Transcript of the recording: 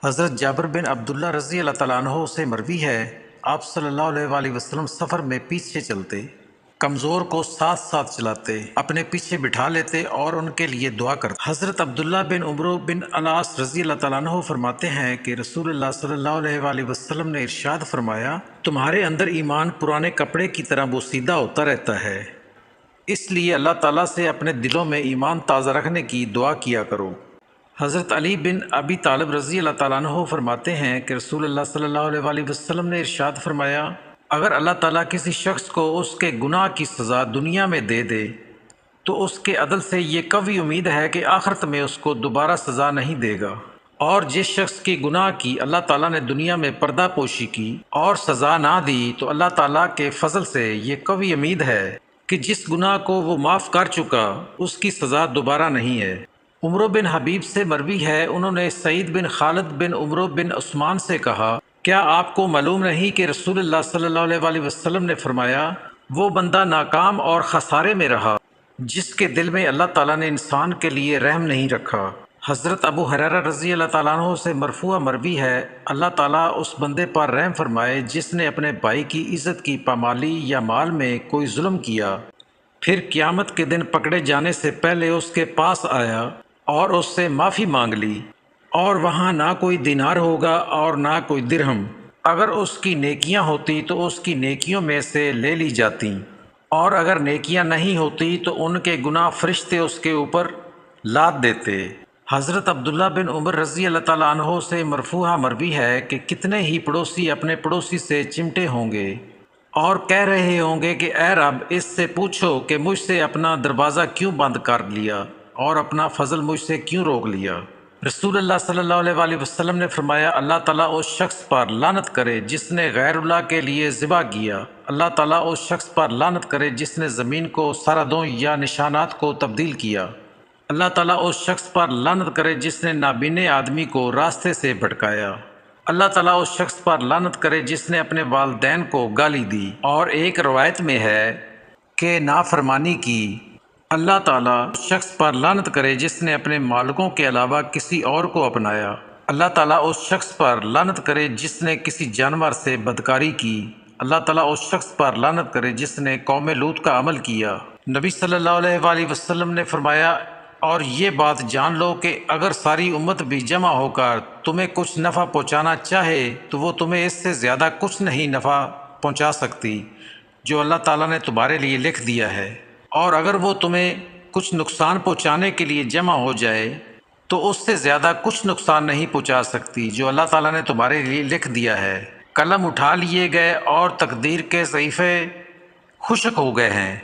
حضرت جابر بن عبداللہ رضی اللہ تعالیٰ عنہ سے مروی ہے، آپ صلی اللہ علیہ وآلہ وسلم سفر میں پیچھے چلتے، کمزور کو ساتھ ساتھ چلاتے، اپنے پیچھے بٹھا لیتے اور ان کے لیے دعا کرتے۔ حضرت عبداللہ بن عمرو بن العاص رضی اللہ تعالیٰ عنہ فرماتے ہیں کہ رسول اللہ صلی اللہ علیہ وآلہ وسلم نے ارشاد فرمایا، تمہارے اندر ایمان پرانے کپڑے کی طرح بوسیدہ ہوتا رہتا ہے، اس لیے اللہ تعالیٰ سے اپنے دلوں میں ایمان تازہ رکھنے کی دعا کیا کرو۔ حضرت علی بن ابی طالب رضی اللہ تعالیٰ عنہ فرماتے ہیں کہ رسول اللہ صلی اللہ علیہ وآلہ وسلم نے ارشاد فرمایا، اگر اللہ تعالیٰ کسی شخص کو اس کے گناہ کی سزا دنیا میں دے دے تو اس کے عدل سے یہ قوی امید ہے کہ آخرت میں اس کو دوبارہ سزا نہیں دے گا، اور جس شخص کی گناہ کی اللہ تعالیٰ نے دنیا میں پردہ پوشی کی اور سزا نہ دی تو اللہ تعالیٰ کے فضل سے یہ قوی امید ہے کہ جس گناہ کو وہ معاف کر چکا اس کی سزا دوبارہ نہیں ہے۔ عمرو بن حبیب سے مروی ہے، انہوں نے سعید بن خالد بن عمرو بن عثمان سے کہا، کیا آپ کو معلوم نہیں کہ رسول اللہ صلی اللہ علیہ وآلہ وسلم نے فرمایا، وہ بندہ ناکام اور خسارے میں رہا جس کے دل میں اللہ تعالیٰ نے انسان کے لیے رحم نہیں رکھا۔ حضرت ابو ہریرہ رضی اللہ تعالیٰ عنہ سے مرفوع مروی ہے، اللہ تعالیٰ اس بندے پر رحم فرمائے جس نے اپنے بھائی کی عزت کی پامالی یا مال میں کوئی ظلم کیا، پھر قیامت کے دن پکڑے جانے سے پہلے اس کے پاس آیا اور اس سے معافی مانگ لی، اور وہاں نہ کوئی دینار ہوگا اور نہ کوئی درہم، اگر اس کی نیکیاں ہوتی تو اس کی نیکیوں میں سے لے لی جاتی، اور اگر نیکیاں نہیں ہوتی تو ان کے گناہ فرشتے اس کے اوپر لاد دیتے۔ حضرت عبداللہ بن عمر رضی اللہ تعالیٰ عنہ سے مرفوع مروی ہے کہ کتنے ہی پڑوسی اپنے پڑوسی سے چمٹے ہوں گے اور کہہ رہے ہوں گے کہ اے رب، اس سے پوچھو کہ مجھ سے اپنا دروازہ کیوں بند کر لیا اور اپنا فضل مجھ سے کیوں روک لیا۔ رسول اللہ صلی اللہ علیہ وآلہ وسلم نے فرمایا، اللہ تعالیٰ اس شخص پر لعنت کرے جس نے غیر اللہ کے لیے ذبح کیا، اللہ تعالیٰ اس شخص پر لعنت کرے جس نے زمین کو سرحدوں یا نشانات کو تبدیل کیا، اللہ تعالیٰ اس شخص پر لعنت کرے جس نے نابینے آدمی کو راستے سے بھٹکایا، اللہ تعالیٰ اس شخص پر لعنت کرے جس نے اپنے والدین کو گالی دی۔ اور ایک روایت میں ہے کہ نافرمانی کی، اللہ تعالیٰ اس شخص پر لعنت کرے جس نے اپنے مالکوں کے علاوہ کسی اور کو اپنایا، اللہ تعالیٰ اس شخص پر لعنت کرے جس نے کسی جانور سے بدکاری کی، اللہ تعالیٰ اس شخص پر لعنت کرے جس نے قوم لوط کا عمل کیا۔ نبی صلی اللہ علیہ وآلہ وسلم نے فرمایا، اور یہ بات جان لو کہ اگر ساری امت بھی جمع ہو کر تمہیں کچھ نفع پہنچانا چاہے تو وہ تمہیں اس سے زیادہ کچھ نہیں نفع پہنچا سکتی جو اللہ تعالیٰ نے تمہارے لیے لکھ دیا ہے، اور اگر وہ تمہیں کچھ نقصان پہنچانے کے لیے جمع ہو جائے تو اس سے زیادہ کچھ نقصان نہیں پہنچا سکتی جو اللہ تعالیٰ نے تمہارے لیے لکھ دیا ہے۔ قلم اٹھا لیے گئے اور تقدیر کے صحیفے خشک ہو گئے ہیں۔